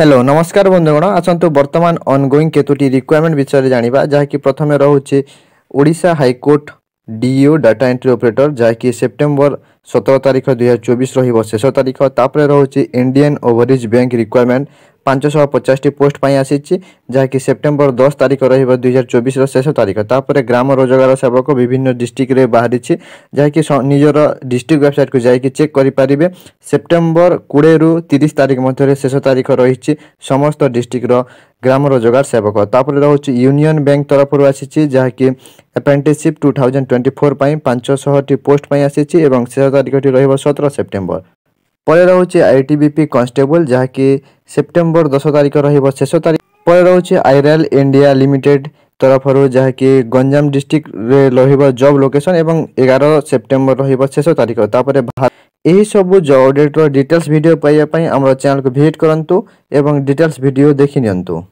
Hello नमस्कार बंधुगण आसतु वर्तमान ऑनगोइंग केतोटी रिक्वायरमेंट विषय जानिबा जहाँकि प्रथमे रहुछि ओडिशा हाईकोर्ट डीओ डाटा एंट्री ऑपरेटर जहाँकि सेप्टेम्बर 17 तारिख 2024 रहिबो शेष तारिख तापर रहुछि Indian Overseas Bank requirement 550 post पाई आसीछि जहाँकि सेप्टेम्बर 10 तारिख रहिबो 2024 रो शेष तारिख तापर ग्राम रोजगार सेवक विभिन्न डिस्ट्रिक्ट रे बाहरिछि जहाँकि निजर डिस्ट्रिक्ट वेबसाइट को जाइकि चेक करि पारिबे। सेप्टेम्बर 20 रु 30 तारिख मध्य शेष तारिख रही समस्त डिस्ट्रिक्ट रो ग्राम रोजगार सेवक तापर रहुछि यूनियन बैंक तरफ आसीछि जहाँकि अप्रेंटिसशिप 2024 पाई 500 पोस्ट पाई आसीछि एवं शेष तारिख रहिबो 17 सेप्टेम्बर। पर रहुछि आईटीबीपी कांस्टेबल जहाँकि सेप्टेम्बर 10 तारिख रहिबो शेष तारिख। पर रहुछि आईरेल इंडिया लिमिटेड तरफ जहाँकि गंजाम डिस्ट्रिक्ट रे रहिबो जॉब लोकेशन एवं 11 सेप्टेम्बर रहिबो शेष तारिख तापर यही सब जॉब अपडेट डिटेल्स वीडियो पाइबा पई हमर चैनल को विजिट करंतु एवं डिटेल्स वीडियो देखि नियंतु।